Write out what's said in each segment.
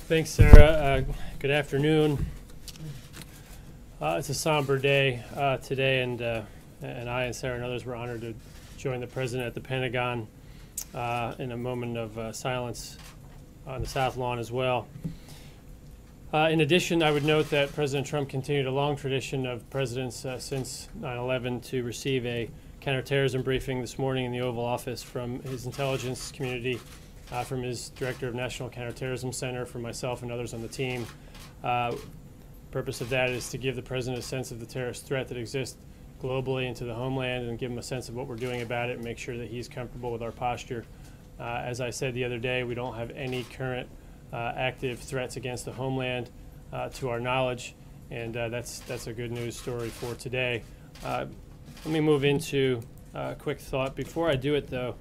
Thanks, Sarah. Good afternoon. It's a somber day today, and I and Sarah and others were honored to join the President at the Pentagon in a moment of silence on the South Lawn as well. In addition, I would note that President Trump continued a long tradition of presidents since 9/11 to receive a counterterrorism briefing this morning in the Oval Office from his intelligence community, from his Director of National Counterterrorism Center, from myself and others on the team. Purpose of that is to give the President a sense of the terrorist threat that exists globally into the homeland and give him a sense of what we're doing about it and make sure that he's comfortable with our posture. As I said the other day, we don't have any current active threats against the homeland to our knowledge, and that's a good news story for today. Let me move into a quick thought. Before I do it, though,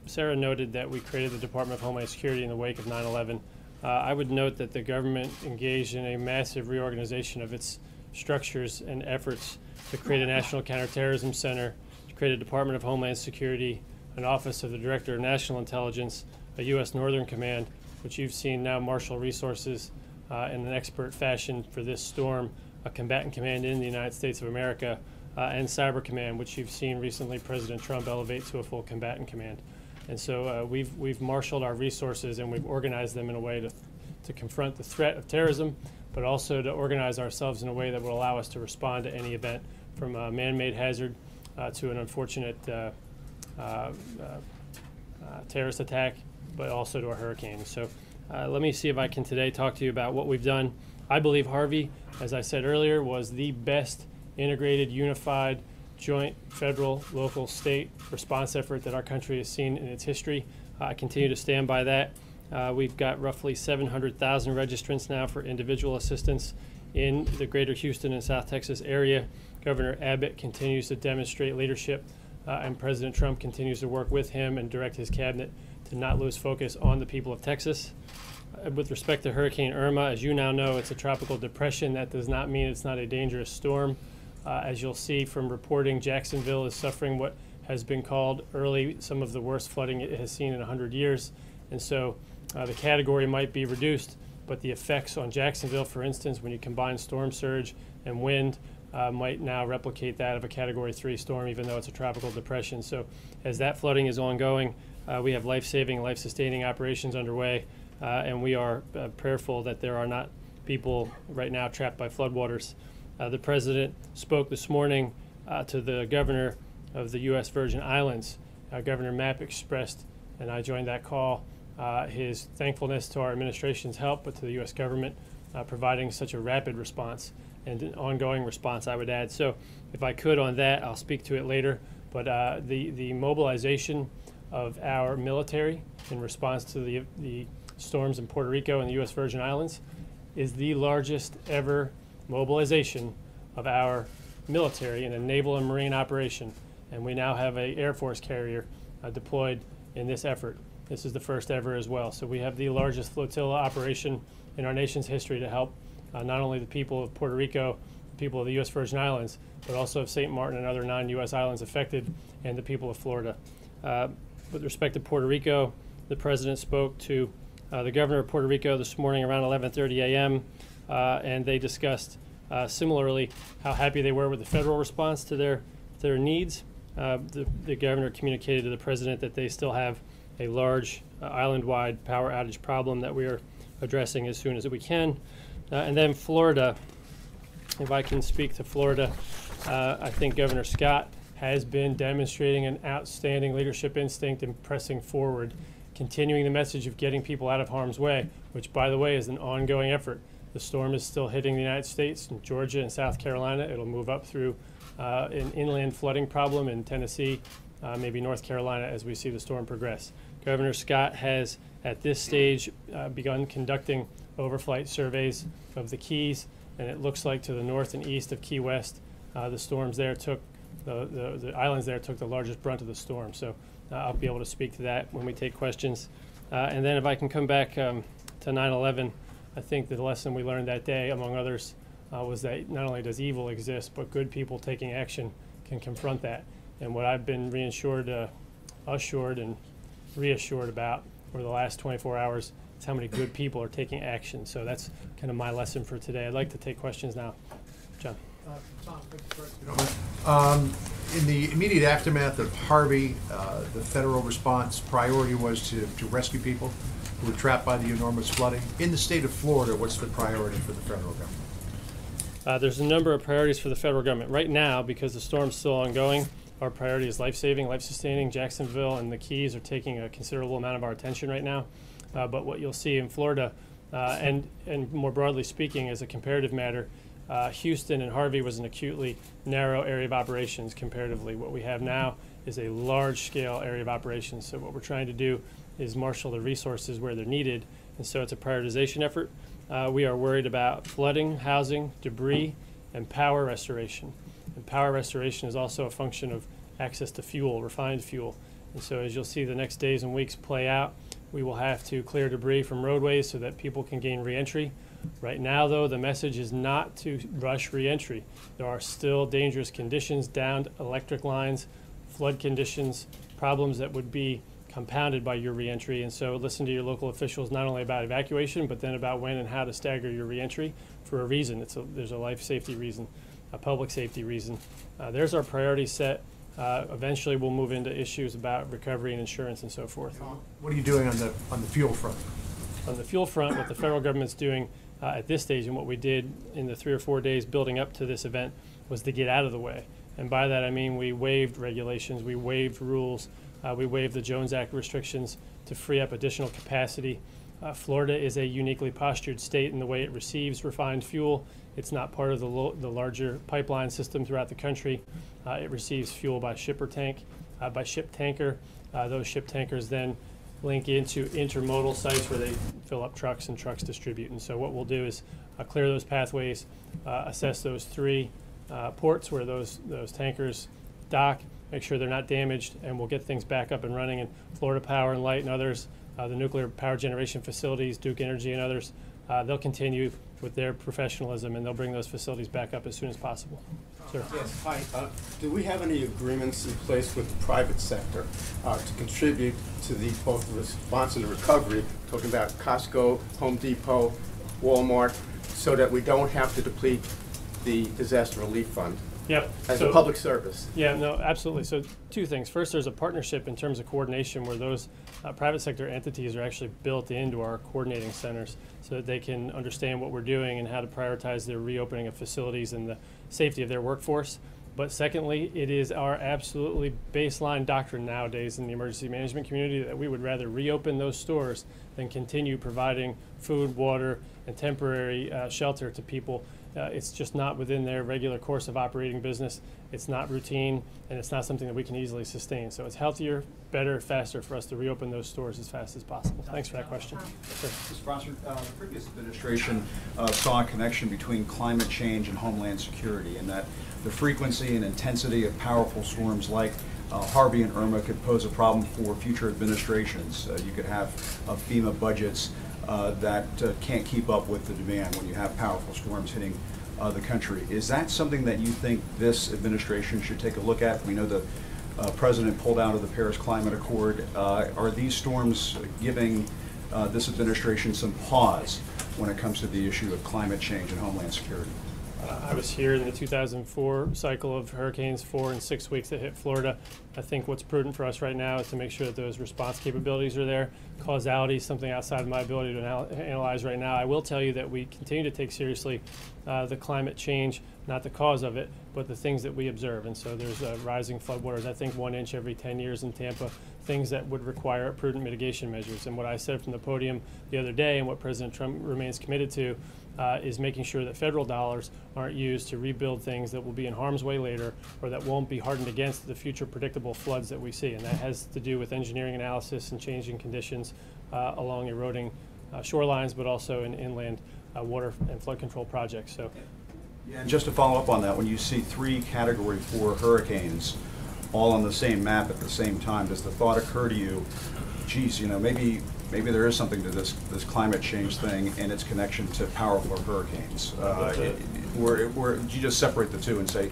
Sarah noted that we created the Department of Homeland Security in the wake of 9/11. I would note that the government engaged in a massive reorganization of its structures and efforts to create a National Counterterrorism Center, to create a Department of Homeland Security, an Office of the Director of National Intelligence, a U.S. Northern Command, which you've seen now marshal resources in an expert fashion for this storm, a combatant command in the United States of America, and Cyber Command, which you've seen recently President Trump elevate to a full combatant command. And so we've marshaled our resources and we've organized them in a way to confront the threat of terrorism, but also to organize ourselves in a way that will allow us to respond to any event, from a man-made hazard to an unfortunate terrorist attack, but also to a hurricane. So let me see if I can today talk to you about what we've done. I believe Harvey, as I said earlier, was the best integrated, unified, joint federal, local, state response effort that our country has seen in its history. I continue to stand by that. We've got roughly 700,000 registrants now for individual assistance in the greater Houston and South Texas area. Governor Abbott continues to demonstrate leadership, and President Trump continues to work with him and direct his cabinet to not lose focus on the people of Texas. With respect to Hurricane Irma, as you now know, it's a tropical depression. That does not mean it's not a dangerous storm. As you'll see from reporting, Jacksonville is suffering what has been called early some of the worst flooding it has seen in 100 years. And so the category might be reduced, but the effects on Jacksonville, for instance, when you combine storm surge and wind, might now replicate that of a Category 3 storm, even though it's a tropical depression. So as that flooding is ongoing, we have life-saving, life-sustaining operations underway, and we are prayerful that there are not people right now trapped by floodwaters. The President spoke this morning to the governor of the U.S. Virgin Islands. Governor Mapp expressed, and I joined that call, his thankfulness to our administration's help, but to the U.S. government providing such a rapid response and an ongoing response, I would add. So if I could on that, I'll speak to it later. But the mobilization of our military in response to the storms in Puerto Rico and the U.S. Virgin Islands is the largest ever mobilization of our military in a naval and marine operation. And we now have an Air Force carrier deployed in this effort. This is the first ever as well. So we have the largest flotilla operation in our nation's history to help not only the people of Puerto Rico, the people of the U.S. Virgin Islands, but also of St. Martin and other non-U.S. islands affected, and the people of Florida. With respect to Puerto Rico, the President spoke to the governor of Puerto Rico this morning around 11:30 a.m., and they discussed similarly how happy they were with the federal response to their needs. The governor communicated to the President that they still have a large island-wide power outage problem that we are addressing as soon as we can. And then Florida, if I can speak to Florida, I think Governor Scott has been demonstrating an outstanding leadership instinct in pressing forward, continuing the message of getting people out of harm's way, which, by the way, is an ongoing effort. The storm is still hitting the United States, in Georgia and South Carolina. It'll move up through an inland flooding problem in Tennessee, maybe North Carolina, as we see the storm progress. Governor Scott has, at this stage, begun conducting overflight surveys of the Keys, and it looks like to the north and east of Key West, the storms there took, the islands there took the largest brunt of the storm. So I'll be able to speak to that when we take questions. And then if I can come back to 9/11, I think the lesson we learned that day, among others, was that not only does evil exist, but good people taking action can confront that. And what I've been assured and reassured about over the last 24 hours it's how many good people are taking action. So that's kind of my lesson for today. I'd like to take questions now. John. Tom, in the immediate aftermath of Harvey, the federal response priority was to rescue people who were trapped by the enormous flooding. In the state of Florida, what's the priority for the federal government? There's a number of priorities for the federal government. Right now, because the storm's still ongoing, our priority is life-saving, life-sustaining. Jacksonville and the Keys are taking a considerable amount of our attention right now. But what you'll see in Florida, and more broadly speaking, as a comparative matter, Houston and Harvey was an acutely narrow area of operations comparatively. What we have now is a large-scale area of operations. So what we're trying to do is marshal the resources where they're needed, and so it's a prioritization effort. We are worried about flooding, housing, debris, and power restoration. And power restoration is also a function of access to fuel, refined fuel. And so as you'll see the next days and weeks play out, we will have to clear debris from roadways so that people can gain reentry. Right now, though, the message is not to rush reentry. There are still dangerous conditions, downed electric lines, flood conditions, problems that would be compounded by your reentry. And so listen to your local officials not only about evacuation, but then about when and how to stagger your reentry for a reason. There's a life safety reason, a public safety reason. There's our priority set. Eventually, we'll move into issues about recovery and insurance and so forth. What are you doing on the fuel front? On the fuel front, what the federal government's doing at this stage, and what we did in the 3 or 4 days building up to this event, was to get out of the way. And by that I mean we waived regulations, we waived rules, we waived the Jones Act restrictions to free up additional capacity. Florida is a uniquely postured state in the way it receives refined fuel. It's not part of the larger pipeline system throughout the country. It receives fuel by ship tanker. Those ship tankers then link into intermodal sites where they fill up trucks and trucks distribute. And so what we'll do is clear those pathways, assess those 3 ports where those tankers dock, make sure they're not damaged, and we'll get things back up and running. And Florida Power and Light and others, the nuclear power generation facilities, Duke Energy and others, they'll continue with their professionalism, and they'll bring those facilities back up as soon as possible. Sir. Yes, hi. Do we have any agreements in place with the private sector to contribute to both the response and the recovery, talking about Costco, Home Depot, Walmart, so that we don't have to deplete the disaster relief fund? Yep. As a public service. Yeah, no, absolutely. So 2 things. First, there's a partnership in terms of coordination where those private sector entities are actually built into our coordinating centers so that they can understand what we're doing and how to prioritize their reopening of facilities and the safety of their workforce. But secondly, it is our absolutely baseline doctrine nowadays in the emergency management community that we would rather reopen those stores than continue providing food, water, and temporary shelter to people. It's just not within their regular course of operating business. It's not routine, and it's not something that we can easily sustain. So it's healthier, better, faster for us to reopen those stores as fast as possible. Thanks for that question. Sure. Mr. Bossert, the previous administration saw a connection between climate change and Homeland Security, and that the frequency and intensity of powerful storms like Harvey and Irma could pose a problem for future administrations. You could have FEMA budgets that can't keep up with the demand when you have powerful storms hitting the country. Is that something that you think this administration should take a look at? We know the President pulled out of the Paris Climate Accord. Are these storms giving this administration some pause when it comes to the issue of climate change and Homeland Security? I was here in the 2004 cycle of hurricanes, 4 and 6 weeks that hit Florida. I think what's prudent for us right now is to make sure that those response capabilities are there. Causality is something outside of my ability to analyze right now. I will tell you that we continue to take seriously the climate change, not the cause of it, but the things that we observe. And so there's rising floodwaters, I think 1 inch every 10 years in Tampa, things that would require prudent mitigation measures. And what I said from the podium the other day and what President Trump remains committed to is making sure that federal dollars aren't used to rebuild things that will be in harm's way later or that won't be hardened against the future predictable floods that we see. And that has to do with engineering analysis and changing conditions along eroding shorelines, but also in inland water and flood control projects. So, yeah, and just to follow up on that, when you see 3 Category 4 hurricanes all on the same map at the same time, does the thought occur to you, geez, you know, maybe there is something to this climate change thing and its connection to powerful hurricanes? Or do you just separate the 2 and say,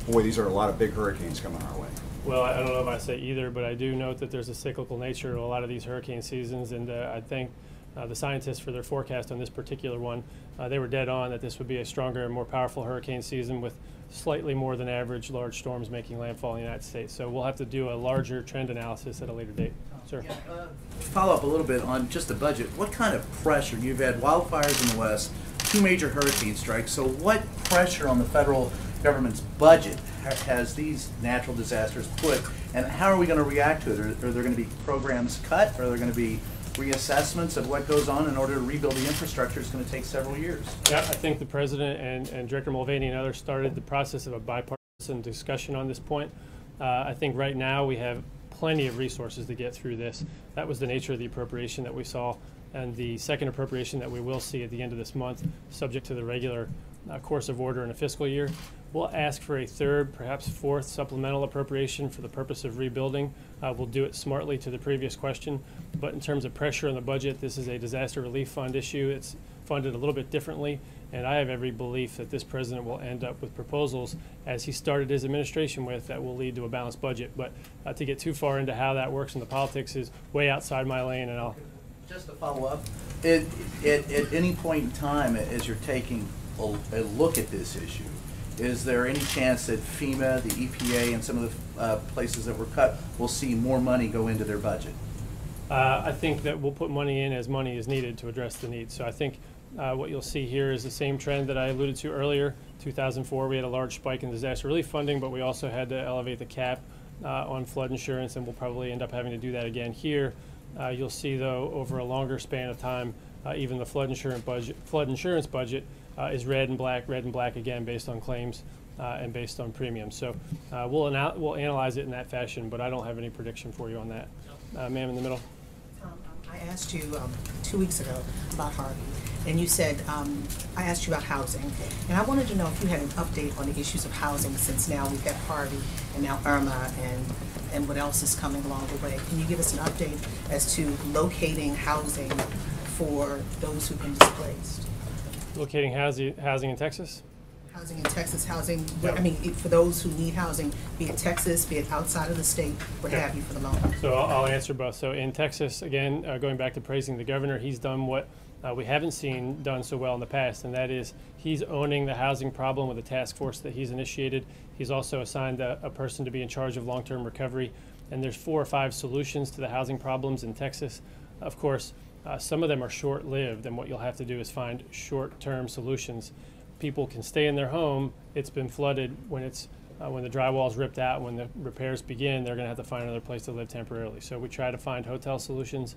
boy, these are a lot of big hurricanes coming our way? Well, I don't know if I say either, but I do note that there's a cyclical nature to a lot of these hurricane seasons, and I think the scientists for their forecast on this particular one. They were dead on that this would be a stronger and more powerful hurricane season with slightly more than average large storms making landfall in the United States. So we'll have to do a larger trend analysis at a later date. Sir? Yeah, follow up a little bit on just the budget. What kind of pressure? You've had wildfires in the West, 2 major hurricane strikes. So what pressure on the federal government's budget has these natural disasters put, and how are we going to react to it? Are there going to be programs cut? Are there going to be reassessments of what goes on in order to rebuild the infrastructure? Is going to take several years. Yeah, I think the President and Director Mulvaney and others started the process of a bipartisan discussion on this point. I think right now we have plenty of resources to get through this. That was the nature of the appropriation that we saw, and the second appropriation that we will see at the end of this month, subject to the regular course of order in a fiscal year. We'll ask for a third, perhaps fourth supplemental appropriation for the purpose of rebuilding. We'll do it smartly to the previous question, but in terms of pressure on the budget, this is a disaster relief fund issue. It's funded a little bit differently, and I have every belief that this president will end up with proposals, as he started his administration with, that will lead to a balanced budget. But to get too far into how that works in the politics is way outside my lane, and I'll... Just to follow up, at any point in time as you're taking a look at this issue, is there any chance that FEMA, the EPA, and some of the places that were cut will see more money go into their budget? I think that we'll put money in as money is needed to address the needs. So I think what you'll see here is the same trend that I alluded to earlier. 2004, we had a large spike in disaster relief funding, but we also had to elevate the cap on flood insurance, and we'll probably end up having to do that again here. You'll see, though, over a longer span of time, even the flood insurance budget is red and black again, based on claims and based on premiums. So we'll analyze it in that fashion, but I don't have any prediction for you on that. Ma'am in the middle. I asked you 2 weeks ago about Harvey, and you said, I asked you about housing, and I wanted to know if you had an update on the issues of housing, since now we've got Harvey and now Irma and what else is coming along the way. Can you give us an update as to locating housing for those who've been displaced? Locating housing in Texas? Housing in Texas, housing, Yeah. I mean, for those who need housing, be it Texas, be it outside of the state, what Yeah. have you, for the moment. So I'll answer both. So in Texas, again, going back to praising the governor, he's done what we haven't seen done so well in the past, and that is he's owning the housing problem with a task force that he's initiated. He's also assigned a person to be in charge of long-term recovery, and there's 4 or 5 solutions to the housing problems in Texas. Of course, some of them are short-lived, and what you'll have to do is find short-term solutions. People can stay in their home. It's been flooded. When the drywall's ripped out, when the repairs begin, they're going to have to find another place to live temporarily. So we try to find hotel solutions.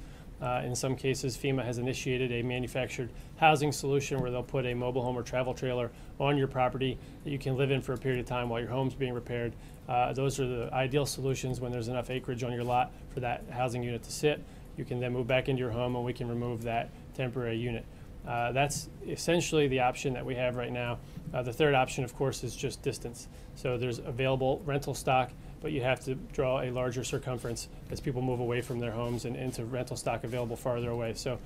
In some cases, FEMA has initiated a manufactured housing solution where they'll put a mobile home or travel trailer on your property that you can live in for a period of time while your home's being repaired. Those are the ideal solutions when there's enough acreage on your lot for that housing unit to sit. You can then move back into your home, and we can remove that temporary unit. That's essentially the option that we have right now. The third option, of course, is just distance. So there's available rental stock, but you have to draw a larger circumference as people move away from their homes and into rental stock available farther away. So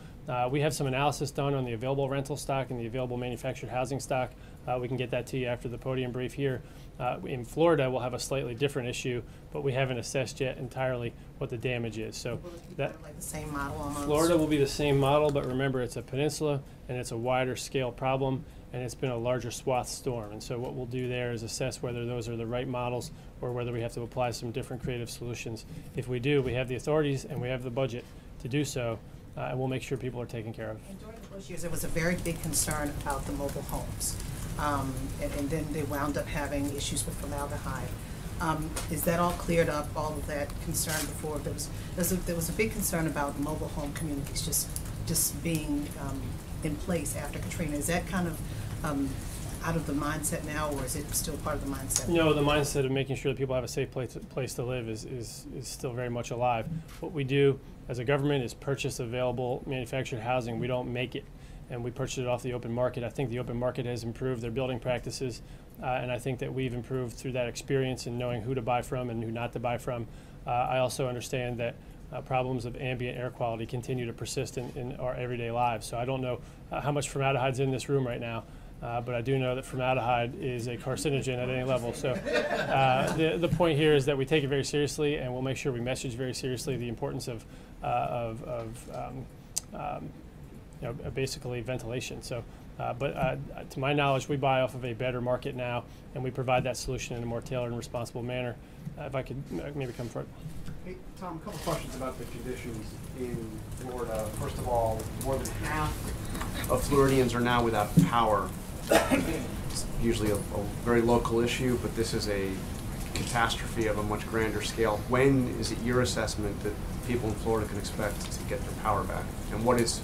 we have some analysis done on the available rental stock and the available manufactured housing stock. We can get that to you after the podium brief here. In Florida, we'll have a slightly different issue, but we haven't assessed yet entirely what the damage is. So Will it be that kind of like the same model almost? Florida will be the same model, but remember, it's a peninsula and it's a wider scale problem, and it's been a larger swath storm. And so what we'll do there is assess whether those are the right models or whether we have to apply some different creative solutions. If we do, we have the authorities and we have the budget to do so, and we'll make sure people are taken care of. And during the Bush years, there was a very big concern about the mobile homes. And then they wound up having issues with formaldehyde. Is that all cleared up, all of that concern before? There was a big concern about mobile home communities just being in place after Katrina. Is that kind of out of the mindset now, or is it still part of the mindset? No, the mindset of making sure that people have a safe place to live is still very much alive. What we do as a government is purchase available manufactured housing. We don't make it, and we purchase it off the open market. I think the open market has improved their building practices, and I think that we've improved through that experience in knowing who to buy from and who not to buy from. I also understand that problems of ambient air quality continue to persist in our everyday lives. So I don't know how much formaldehyde's in this room right now, but I do know that formaldehyde is a carcinogen at any level. So the point here is that we take it very seriously, and we'll make sure we message very seriously the importance of basically ventilation. So, but to my knowledge, we buy off of a better market now, and we provide that solution in a more tailored and responsible manner. If I could maybe come forward. Hey, Tom, a couple questions about the conditions in Florida. First of all, more than half of Floridians are now without power. It's usually a very local issue, but this is a catastrophe of a much grander scale. When is it your assessment that people in Florida can expect to get their power back? And what's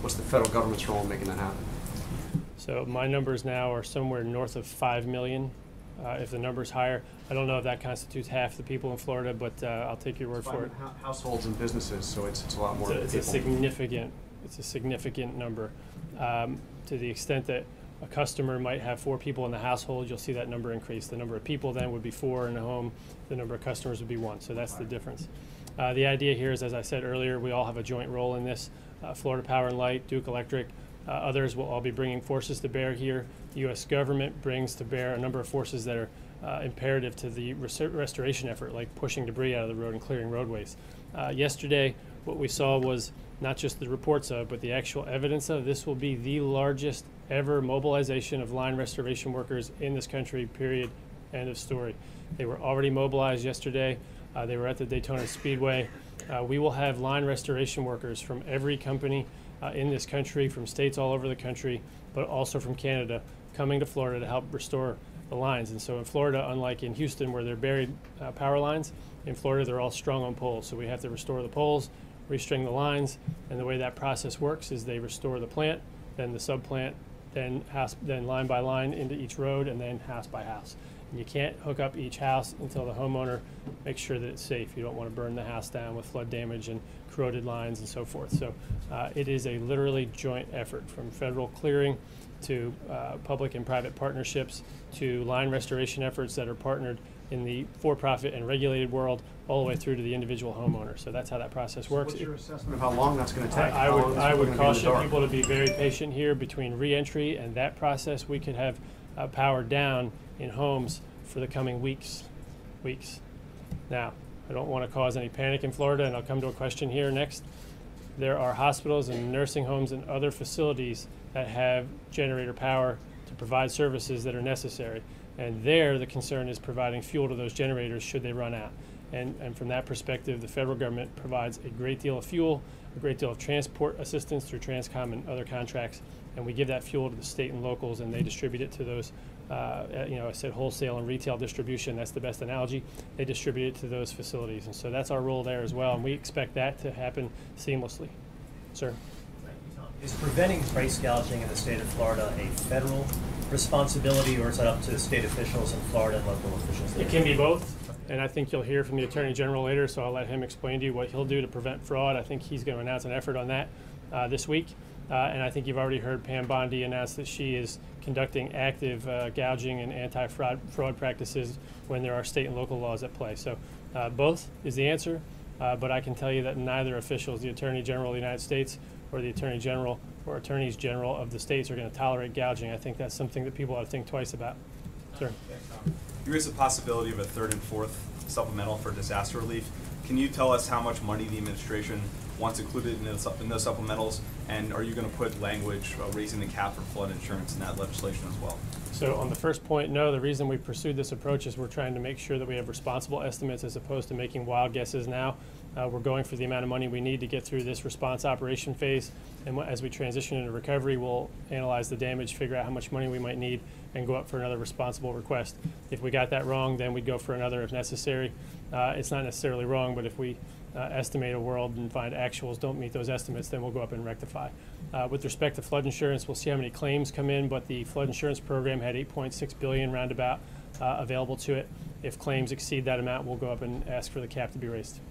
the federal government's role in making that happen? So my numbers now are somewhere north of 5 million. If the number's higher, I don't know if that constitutes half the people in Florida, but I'll take your word for it. Households and businesses, so it's a lot more. It's a significant number. To the extent that a customer might have 4 people in the household, you'll see that number increase. The number of people then would be 4 in the home. The number of customers would be 1. So that's the difference. The idea here is, as I said earlier, we all have a joint role in this. Florida Power and Light, Duke Electric, others will all be bringing forces to bear here. The U.S. government brings to bear a number of forces that are imperative to the restoration effort, like pushing debris out of the road and clearing roadways. Yesterday, what we saw was not just the reports of, but the actual evidence of. This will be the largest ever mobilization of line restoration workers in this country, period, end of story. They were already mobilized yesterday. They were at the Daytona Speedway. We will have line restoration workers from every company in this country, from states all over the country, but also from Canada, coming to Florida to help restore the lines. And so in Florida, unlike in Houston where they're buried power lines, in Florida they're all strung on poles. So we have to restore the poles, restring the lines, and the way that process works is they restore the plant, then the subplant, then line by line into each road, and then house by house. And you can't hook up each house until the homeowner makes sure that it's safe. You don't want to burn the house down with flood damage and corroded lines and so forth. So it is a literally joint effort, from federal clearing to public and private partnerships to line restoration efforts that are partnered in the for-profit and regulated world, all the way through to the individual homeowner. So that's how that process works. What's your assessment of how long that's going to take? I would caution people to be very patient here. Between re-entry and that process, we could have power down in homes for the coming weeks. Now, I don't want to cause any panic in Florida, and I'll come to a question here next. There are hospitals and nursing homes and other facilities that have generator power to provide services that are necessary. And there, the concern is providing fuel to those generators should they run out. And from that perspective, the federal government provides a great deal of fuel, a great deal of transport assistance through Transcom and other contracts, and we give that fuel to the state and locals, and they distribute it to those, I said wholesale and retail distribution, that's the best analogy. They distribute it to those facilities, and so that's our role there as well, and we expect that to happen seamlessly. Sir? Thank you, Tom. Is preventing price gouging in the state of Florida a federal responsibility, or is that up to state officials in Florida and local officials there? It can be both, and I think you'll hear from the Attorney General later, so I'll let him explain to you what he'll do to prevent fraud. I think he's going to announce an effort on that this week, and I think you've already heard Pam Bondi announce that she is conducting active gouging and anti-fraud practices when there are state and local laws at play. So both is the answer, but I can tell you that neither officials, the Attorney General of the United States or the Attorney General or Attorneys General of the states, are going to tolerate gouging. I think that's something that people ought to think twice about. Sir? There is a possibility of a third and fourth supplemental for disaster relief. Can you tell us how much money the administration wants included in those supplementals, and are you going to put language raising the cap for flood insurance in that legislation as well? So on the first point, no. The reason we pursued this approach is we're trying to make sure that we have responsible estimates as opposed to making wild guesses now. We're going for the amount of money we need to get through this response operation phase, and as we transition into recovery, we'll analyze the damage, figure out how much money we might need, and go up for another responsible request. If we got that wrong, then we'd go for another if necessary. It's not necessarily wrong, but if we estimate a world and find actuals don't meet those estimates, then we'll go up and rectify. With respect to flood insurance, we'll see how many claims come in, but the flood insurance program had $8.6 billion roundabout available to it. If claims exceed that amount, we'll go up and ask for the cap to be raised.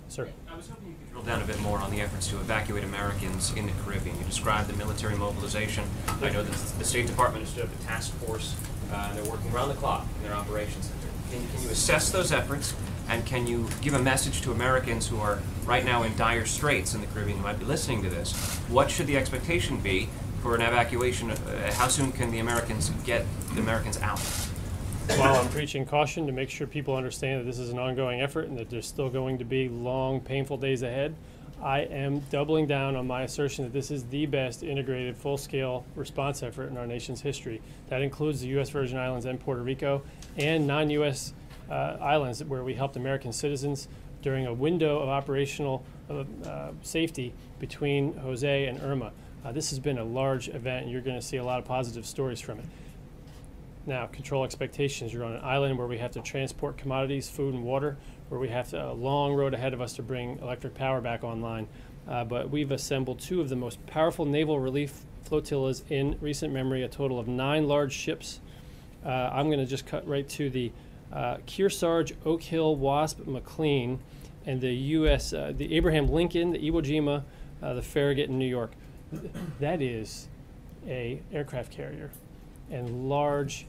Sir? I was hoping you could drill down a bit more on the efforts to evacuate Americans in the Caribbean. You described the military mobilization. I know that the State Department has stood up a task force, and they're working around the clock in their operations center. Can you assess those efforts, and can you give a message to Americans who are right now in dire straits in the Caribbean who might be listening to this? What should the expectation be for an evacuation? How soon can the Americans get the Americans out? Well, I'm preaching caution to make sure people understand that this is an ongoing effort and that there's still going to be long, painful days ahead. I am doubling down on my assertion that this is the best integrated full-scale response effort in our nation's history. That includes the U.S. Virgin Islands and Puerto Rico and non-U.S. Islands where we helped American citizens during a window of operational safety between Jose and Irma. This has been a large event, and you're going to see a lot of positive stories from it. Now, control expectations. You're on an island where we have to transport commodities, food and water, where we have a long road ahead of us to bring electric power back online. But we've assembled two of the most powerful naval relief flotillas in recent memory, a total of 9 large ships. I'm going to just cut right to the Kearsarge, Oak Hill, Wasp, McLean, and the U.S. The Abraham Lincoln, the Iwo Jima, the Farragut in New York. That is a aircraft carrier and large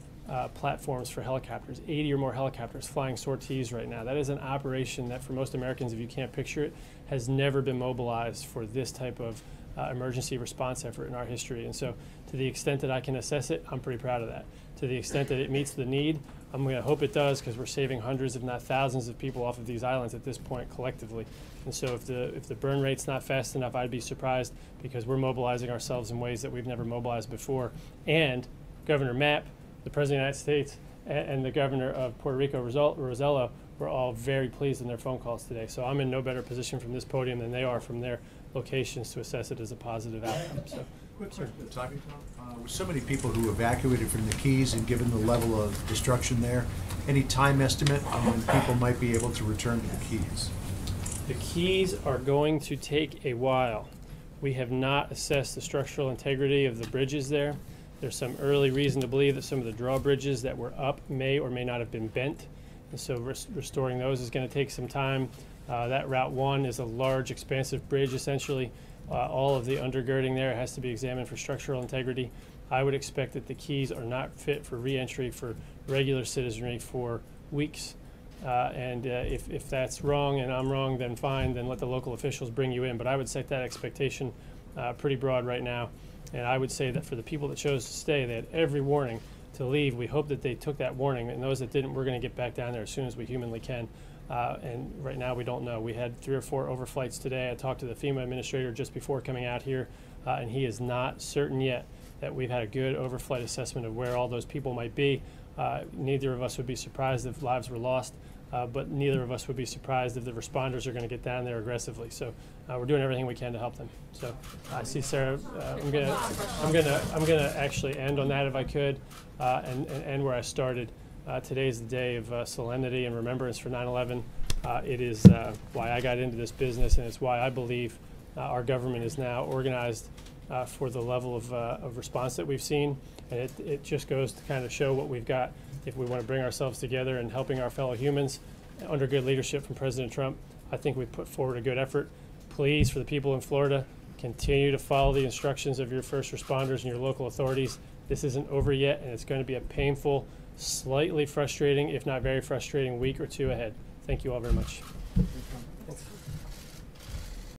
platforms for helicopters, 80 or more helicopters flying sorties right now. That is an operation that for most Americans, if you can't picture it, has never been mobilized for this type of emergency response effort in our history. And so to the extent that I can assess it, I'm pretty proud of that. To the extent that it meets the need, I'm going to hope it does, because we're saving hundreds, if not thousands, of people off of these islands at this point collectively. And so if the burn rate's not fast enough, I'd be surprised, because we're mobilizing ourselves in ways that we've never mobilized before. And Governor Mapp, the President of the United States, and the Governor of Puerto Rico, Rosello, were all very pleased in their phone calls today. So I'm in no better position from this podium than they are from their locations to assess it as a positive outcome. So, Quick question, Tom. With so many people who evacuated from the Keys and given the level of destruction there, any time estimate on when people might be able to return to the Keys? the Keys are going to take a while. We have not assessed the structural integrity of the bridges there. There's some early reason to believe that some of the drawbridges that were up may or may not have been bent. And so restoring those is going to take some time. That Route 1 is a large, expansive bridge, essentially. All of the undergirding there has to be examined for structural integrity. I would expect that the Keys are not fit for re-entry for regular citizenry for weeks. If that's wrong and I'm wrong, then fine, then let the local officials bring you in. But I would set that expectation pretty broad right now. And I would say that for the people that chose to stay, they had every warning to leave. We hope that they took that warning, and those that didn't, we're going to get back down there as soon as we humanly can. And right now we don't know. We had 3 or 4 overflights today. I talked to the FEMA administrator just before coming out here, and he is not certain yet that we've had a good overflight assessment of where all those people might be. Neither of us would be surprised if lives were lost, but neither of us would be surprised if the responders are going to get down there aggressively. So we're doing everything we can to help them. So I see Sarah. I'm gonna actually end on that if I could, and end where I started. Today's the day of solemnity and remembrance for 9/11. It is why I got into this business, and it's why I believe our government is now organized for the level of response that we've seen. And it just goes to kind of show what we've got if we want to bring ourselves together and helping our fellow humans under good leadership from President Trump. I think we've put forward a good effort. Please, for the people in Florida, continue to follow the instructions of your first responders and your local authorities. This isn't over yet, and it's going to be a painful, slightly frustrating, if not very frustrating, week or two ahead. Thank you all very much.